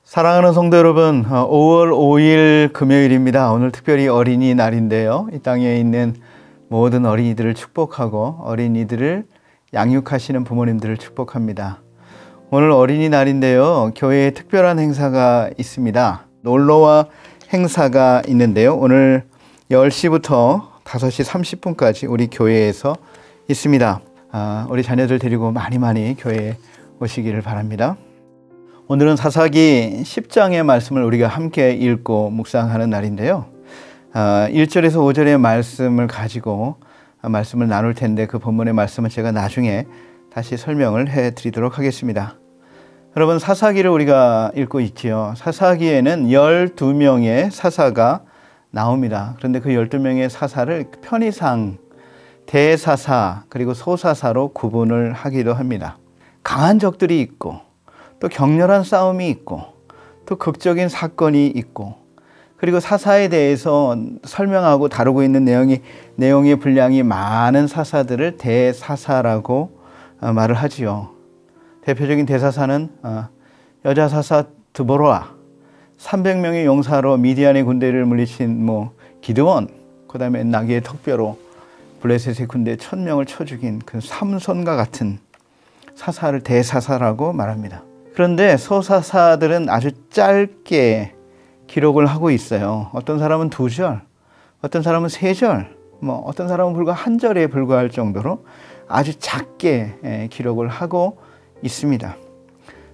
사랑하는 성도 여러분, 5월 5일 금요일입니다. 오늘 특별히 어린이날인데요. 이 땅에 있는 모든 어린이들을 축복하고 어린이들을 양육하시는 부모님들을 축복합니다. 오늘 어린이날인데요. 교회에 특별한 행사가 있습니다. 놀러와 행사가 있는데요. 오늘 10시부터 5시 30분까지 우리 교회에서 있습니다. 우리 자녀들 데리고 많이 교회에 오시기를 바랍니다. 오늘은 사사기 10장의 말씀을 우리가 함께 읽고 묵상하는 날인데요. 1절에서 5절의 말씀을 가지고 말씀을 나눌 텐데 그 본문의 말씀은 제가 나중에 다시 설명을 해드리도록 하겠습니다. 여러분, 사사기를 우리가 읽고 있지요. 사사기에는 12명의 사사가 나옵니다. 그런데 그 12명의 사사를 편의상 대사사 그리고 소사사로 구분을 하기도 합니다. 강한 적들이 있고 또 격렬한 싸움이 있고 또 극적인 사건이 있고 그리고 사사에 대해서 설명하고 다루고 있는 내용의 분량이 많은 사사들을 대사사라고 말을 하지요. 대표적인 대사사는 여자 사사 드보라, 300명의 용사로 미디안의 군대를 물리친 기드온, 그 다음에 나귀의 턱뼈로 블레셋의 군대 1000명을 쳐 죽인 그 삼손과 같은 사사를 대사사라고 말합니다. 그런데 소사사들은 아주 짧게 기록을 하고 있어요. 어떤 사람은 2절, 어떤 사람은 3절, 어떤 사람은 불과 1절에 불과할 정도로 아주 작게 기록을 하고 있습니다.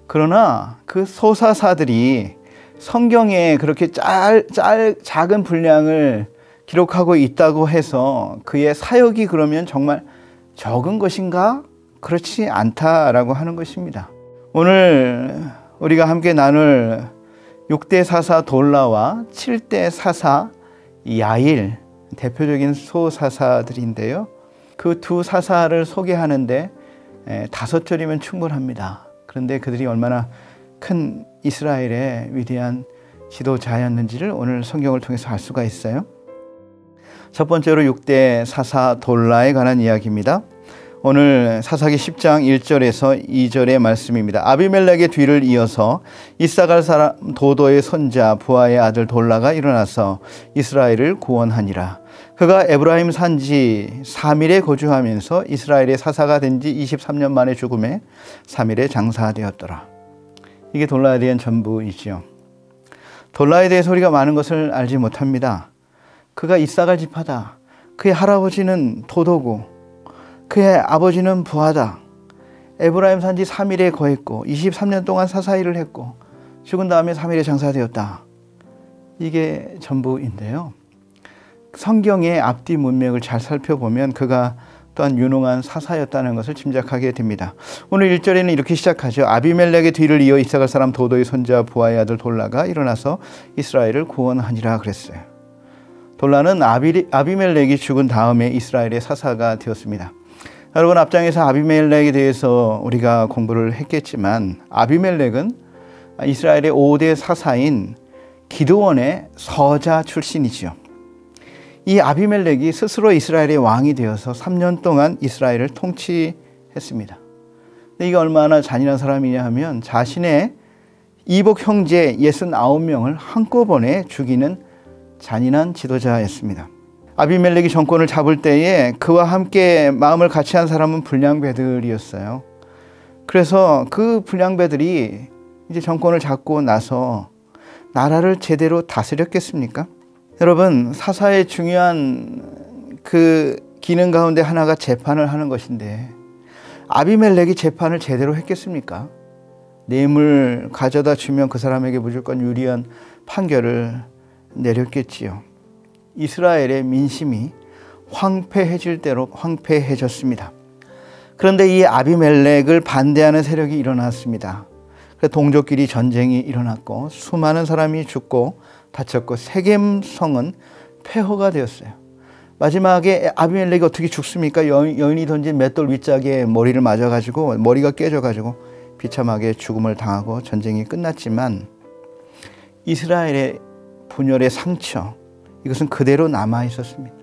그러나 그 소사사들이 성경에 그렇게 작은 분량을 기록하고 있다고 해서 그의 사역이 그러면 정말 적은 것인가? 그렇지 않다라고 하는 것입니다. 오늘 우리가 함께 나눌 6대 사사 돌라와 7대 사사 야일, 대표적인 소사사들인데요. 그 두 사사를 소개하는데 5절이면 충분합니다. 그런데 그들이 얼마나 큰 이스라엘의 위대한 지도자였는지를 오늘 성경을 통해서 알 수가 있어요. 첫 번째로 6대 사사 돌라에 관한 이야기입니다. 오늘 사사기 10장 1절에서 2절의 말씀입니다. 아비멜렉의 뒤를 이어서 이사갈 사람 도도의 손자 부하의 아들 돌라가 일어나서 이스라엘을 구원하니라. 그가 에브라임 산지 3일에 거주하면서 이스라엘의 사사가 된 지 23년 만에 죽음에 3일에 장사되었더라. 이게 돌라에 대한 전부이지요. 돌라에 대해서 우리가 많은 것을 알지 못합니다. 그가 이사갈 지파다. 그의 할아버지는 도도고 그의 아버지는 부하다. 에브라임 산지 3일에 거했고 23년 동안 사사일을 했고 죽은 다음에 3일에 장사되었다. 이게 전부인데요. 성경의 앞뒤 문맥을 잘 살펴보면 그가 또한 유능한 사사였다는 것을 짐작하게 됩니다. 오늘 1절에는 이렇게 시작하죠. 아비멜렉의 뒤를 이어 이사갈 사람 도도의 손자 부하의 아들 돌라가 일어나서 이스라엘을 구원하니라 그랬어요. 돌라는 아비멜렉이 죽은 다음에 이스라엘의 사사가 되었습니다. 여러분, 앞장에서 아비멜렉에 대해서 우리가 공부를 했겠지만 아비멜렉은 이스라엘의 5대 사사인 기드온의 서자 출신이지요. 이 아비멜렉이 스스로 이스라엘의 왕이 되어서 3년 동안 이스라엘을 통치했습니다. 근데 이게 얼마나 잔인한 사람이냐 하면 자신의 이복 형제 69명을 한꺼번에 죽이는 잔인한 지도자였습니다. 아비멜렉이 정권을 잡을 때에 그와 함께 마음을 같이 한 사람은 불량배들이었어요. 그래서 그 불량배들이 이제 정권을 잡고 나서 나라를 제대로 다스렸겠습니까? 여러분, 사사의 중요한 그 기능 가운데 하나가 재판을 하는 것인데 아비멜렉이 재판을 제대로 했겠습니까? 뇌물 가져다 주면 그 사람에게 무조건 유리한 판결을 내렸겠지요. 이스라엘의 민심이 황폐해질 대로 황폐해졌습니다. 그런데 이 아비멜렉을 반대하는 세력이 일어났습니다. 그래서 동족끼리 전쟁이 일어났고 수많은 사람이 죽고 다쳤고 세겜성은 폐허가 되었어요. 마지막에 아비멜렉이 어떻게 죽습니까? 여인이 던진 맷돌 윗짝에 머리를 맞아가지고 머리가 깨져가지고 비참하게 죽음을 당하고 전쟁이 끝났지만 이스라엘의 분열의 상처, 이것은 그대로 남아 있었습니다.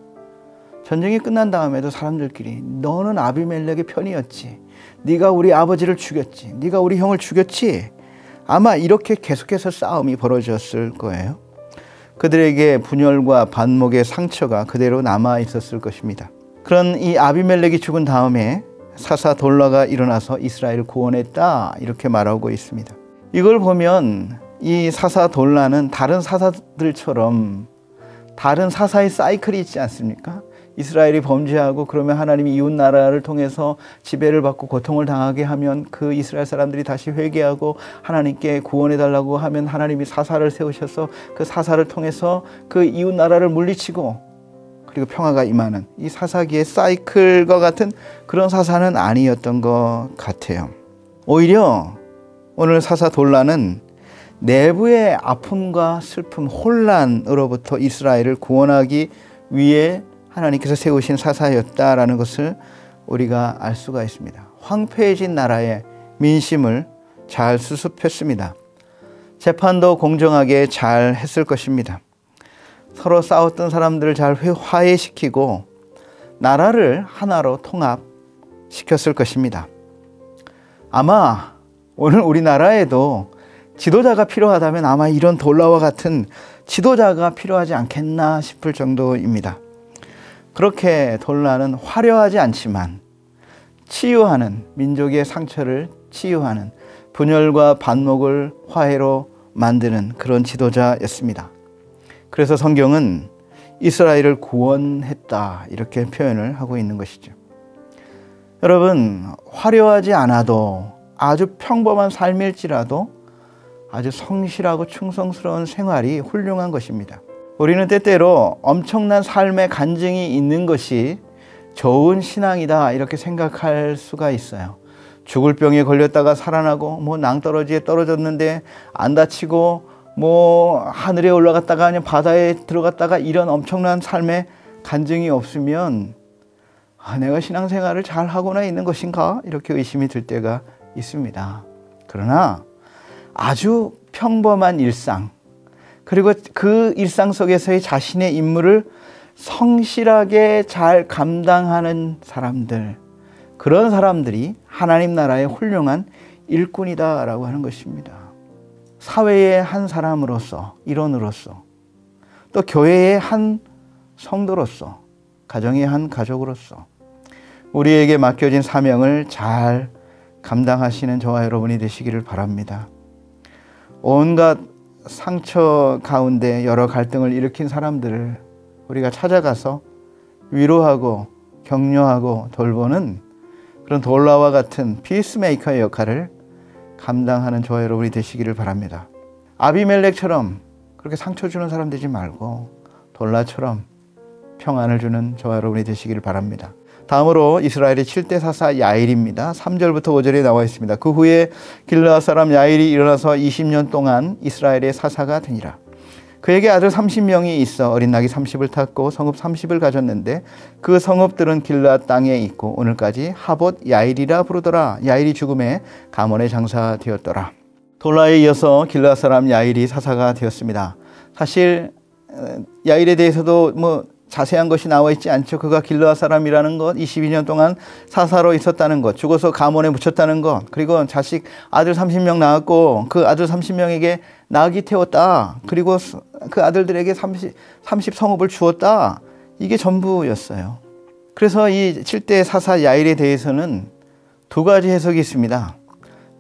전쟁이 끝난 다음에도 사람들끼리 너는 아비멜렉의 편이었지. 네가 우리 아버지를 죽였지. 네가 우리 형을 죽였지. 아마 이렇게 계속해서 싸움이 벌어졌을 거예요. 그들에게 분열과 반목의 상처가 그대로 남아 있었을 것입니다. 그런 이 아비멜렉이 죽은 다음에 사사 돌라가 일어나서 이스라엘을 구원했다 이렇게 말하고 있습니다. 이걸 보면 이 사사 돌라는 다른 사사들처럼 다른 사사의 사이클이 있지 않습니까? 이스라엘이 범죄하고 그러면 하나님이 이웃 나라를 통해서 지배를 받고 고통을 당하게 하면 그 이스라엘 사람들이 다시 회개하고 하나님께 구원해 달라고 하면 하나님이 사사를 세우셔서 그 사사를 통해서 그 이웃 나라를 물리치고 그리고 평화가 임하는 이 사사기의 사이클과 같은 그런 사사는 아니었던 것 같아요. 오히려 오늘 사사 돌라는 내부의 아픔과 슬픔, 혼란으로부터 이스라엘을 구원하기 위해 하나님께서 세우신 사사였다라는 것을 우리가 알 수가 있습니다. 황폐해진 나라의 민심을 잘 수습했습니다. 재판도 공정하게 잘 했을 것입니다. 서로 싸웠던 사람들을 잘 화해시키고 나라를 하나로 통합시켰을 것입니다. 아마 오늘 우리나라에도 지도자가 필요하다면 아마 이런 돌라와 같은 지도자가 필요하지 않겠나 싶을 정도입니다. 그렇게 돌라는 화려하지 않지만 치유하는, 민족의 상처를 치유하는, 분열과 반목을 화해로 만드는 그런 지도자였습니다. 그래서 성경은 이스라엘을 구원했다 이렇게 표현을 하고 있는 것이죠. 여러분, 화려하지 않아도 아주 평범한 삶일지라도 아주 성실하고 충성스러운 생활이 훌륭한 것입니다. 우리는 때때로 엄청난 삶의 간증이 있는 것이 좋은 신앙이다 이렇게 생각할 수가 있어요. 죽을 병에 걸렸다가 살아나고 뭐 낭떠러지에 떨어졌는데 안 다치고 뭐 하늘에 올라갔다가 아니면 바다에 들어갔다가 이런 엄청난 삶의 간증이 없으면 내가 신앙생활을 잘 하고나 있는 것인가 이렇게 의심이 들 때가 있습니다. 그러나 아주 평범한 일상 그리고 그 일상 속에서의 자신의 임무를 성실하게 잘 감당하는 사람들, 그런 사람들이 하나님 나라의 훌륭한 일꾼이다라고 하는 것입니다. 사회의 한 사람으로서, 일원으로서, 또 교회의 한 성도로서, 가정의 한 가족으로서 우리에게 맡겨진 사명을 잘 감당하시는 저와 여러분이 되시기를 바랍니다. 온갖 상처 가운데 여러 갈등을 일으킨 사람들을 우리가 찾아가서 위로하고 격려하고 돌보는 그런 돌라와 같은 피스메이커의 역할을 감당하는 저와 여러분이 되시기를 바랍니다. 아비멜렉처럼 그렇게 상처 주는 사람 되지 말고 돌라처럼 평안을 주는 저와 여러분이 되시기를 바랍니다. 다음으로 이스라엘의 7대 사사 야일입니다. 3절부터 5절에 나와 있습니다. 그 후에 길르앗 사람 야일이 일어나서 20년 동안 이스라엘의 사사가 되니라. 그에게 아들 30명이 있어 어린 나귀 30을 탔고 성읍 30을 가졌는데 그 성읍들은 길르앗 땅에 있고 오늘까지 하봇 야일이라 부르더라. 야일이 죽음에 가몬에 장사되었더라. 돌라에 이어서 길르앗 사람 야일이 사사가 되었습니다. 사실 야일에 대해서도 뭐 자세한 것이 나와 있지 않죠. 그가 길르앗 사람이라는 것, 22년 동안 사사로 있었다는 것, 죽어서 가몬에 묻혔다는 것, 그리고 자식 아들 30명 낳았고 그 아들 30명에게 나귀 태웠다. 그리고 그 아들들에게 30 성읍을 주었다. 이게 전부였어요. 그래서 이 7대 사사 야일에 대해서는 두 가지 해석이 있습니다.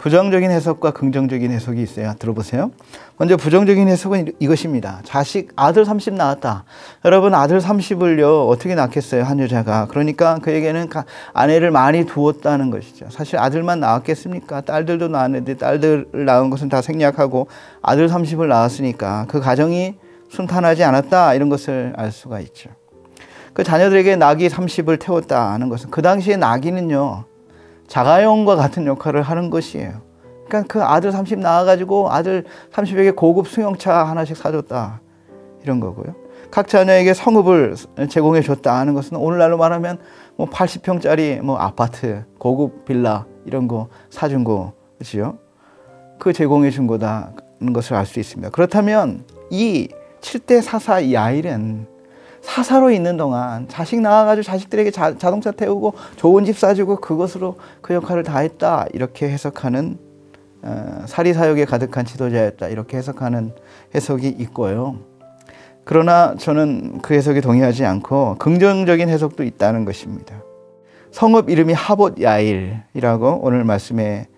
부정적인 해석과 긍정적인 해석이 있어요. 들어보세요. 먼저 부정적인 해석은 이것입니다. 자식 아들 30 낳았다. 여러분 아들 30을요 어떻게 낳겠어요? 한 여자가. 그러니까 그에게는 아내를 많이 두었다는 것이죠. 사실 아들만 낳았겠습니까? 딸들도 낳았는데 딸들을 낳은 것은 다 생략하고 아들 30을 낳았으니까 그 가정이 순탄하지 않았다 이런 것을 알 수가 있죠. 그 자녀들에게 나귀 30을 태웠다는 것은 그 당시에 나귀는요 자가용과 같은 역할을 하는 것이에요. 그러니까 그 아들 30 낳아가지고 아들 30에게 고급 승용차 하나씩 사줬다 이런 거고요. 각 자녀에게 성읍을 제공해 줬다 하는 것은 오늘날로 말하면 뭐 80평짜리 뭐 아파트, 고급 빌라 이런 거 사준 거, 그렇죠? 그 제공해 준 거다는 것을 알 수 있습니다. 그렇다면 이 7대 사사 야일은 사사로 있는 동안 자식 낳아가지고 자식들에게 자동차 태우고 좋은 집 사주고 그것으로 그 역할을 다 했다 이렇게 해석하는 사리사욕에 가득한 지도자였다 이렇게 해석하는 해석이 있고요. 그러나 저는 그 해석에 동의하지 않고 긍정적인 해석도 있다는 것입니다. 성읍 이름이 하봇 야일이라고 오늘 말씀에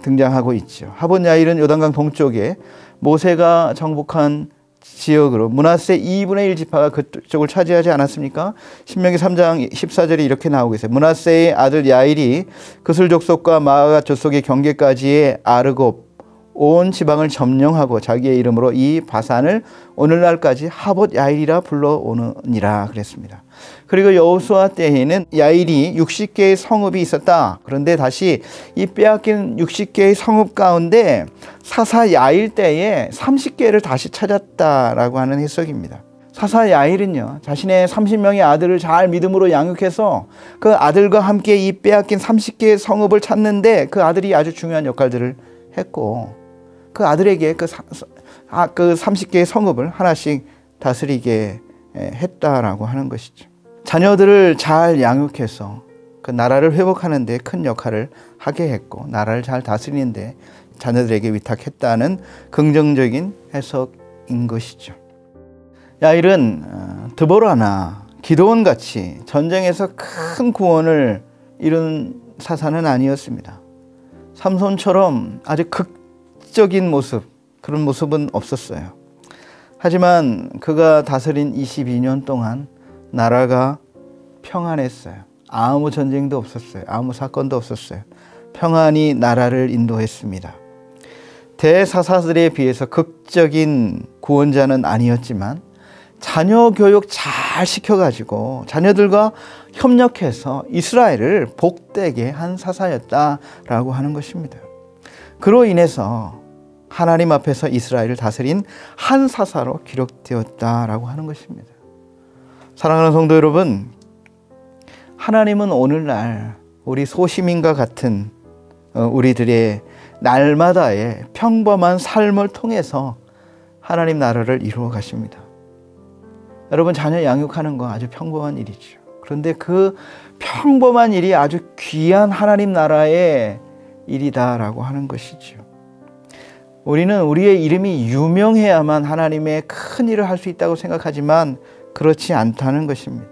등장하고 있죠. 하봇 야일은 요단강 동쪽에 모세가 정복한 지역으로 므낫세 2분의 1 지파가 그쪽을 차지하지 않았습니까? 신명기 3장 14절에 이렇게 나오고 있어요. 므낫세의 아들 야일이 그슬 족속과 마아가 족속의 경계까지의 아르곱 온 지방을 점령하고 자기의 이름으로 이 바산을 오늘날까지 하봇 야일이라 불러오느니라 그랬습니다. 그리고 여호수아 때에는 야일이 60개의 성읍이 있었다. 그런데 다시 이 빼앗긴 60개의 성읍 가운데 사사 야일 때에 30개를 다시 찾았다라고 하는 해석입니다. 사사 야일은요, 자신의 30명의 아들을 잘 믿음으로 양육해서 그 아들과 함께 이 빼앗긴 30개의 성읍을 찾는데 그 아들이 아주 중요한 역할들을 했고 그 아들에게 그 30개의 성읍을 하나씩 다스리게 했다라고 하는 것이죠. 자녀들을 잘 양육해서 그 나라를 회복하는 데 큰 역할을 하게 했고 나라를 잘 다스리는 데 자녀들에게 위탁했다는 긍정적인 해석인 것이죠. 야일은 드보라나 기드온 같이 전쟁에서 큰 구원을 이룬 사사는 아니었습니다. 삼손처럼 아주 극적인 모습, 그런 모습은 없었어요. 하지만 그가 다스린 22년 동안 나라가 평안했어요. 아무 전쟁도 없었어요. 아무 사건도 없었어요. 평안히 나라를 인도했습니다. 대사사들에 비해서 극적인 구원자는 아니었지만 자녀 교육 잘 시켜가지고 자녀들과 협력해서 이스라엘을 복되게 한 사사였다라고 하는 것입니다. 그로 인해서 하나님 앞에서 이스라엘을 다스린 한 사사로 기록되었다라고 하는 것입니다. 사랑하는 성도 여러분, 하나님은 오늘날 우리 소시민과 같은 우리들의 날마다의 평범한 삶을 통해서 하나님 나라를 이루어 가십니다. 여러분, 자녀 양육하는 거 아주 평범한 일이죠. 그런데 그 평범한 일이 아주 귀한 하나님 나라의 일이다라고 하는 것이죠. 우리는 우리의 이름이 유명해야만 하나님의 큰 일을 할 수 있다고 생각하지만 그렇지 않다는 것입니다.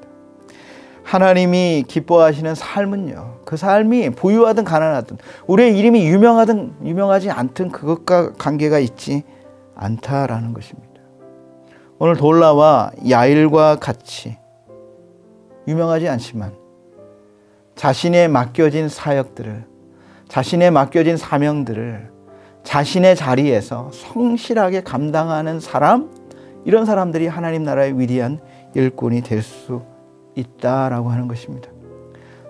하나님이 기뻐하시는 삶은요, 그 삶이 부유하든 가난하든 우리의 이름이 유명하든 유명하지 않든 그것과 관계가 있지 않다라는 것입니다. 오늘 돌라와 야일과 같이 유명하지 않지만 자신의 맡겨진 사역들을, 자신의 맡겨진 사명들을 자신의 자리에서 성실하게 감당하는 사람, 이런 사람들이 하나님 나라의 위대한 일꾼이 될 수 있다라고 하는 것입니다.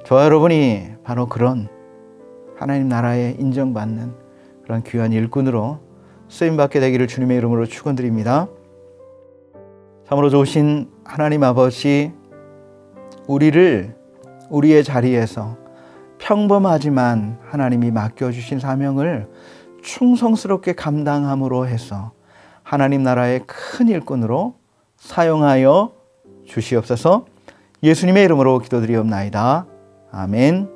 저와 여러분이 바로 그런 하나님 나라에 인정받는 그런 귀한 일꾼으로 쓰임받게 되기를 주님의 이름으로 축원드립니다. 참으로 좋으신 하나님 아버지, 우리를 우리의 자리에서 평범하지만 하나님이 맡겨주신 사명을 충성스럽게 감당함으로 해서 하나님 나라의 큰 일꾼으로 사용하여 주시옵소서. 예수님의 이름으로 기도드리옵나이다. 아멘.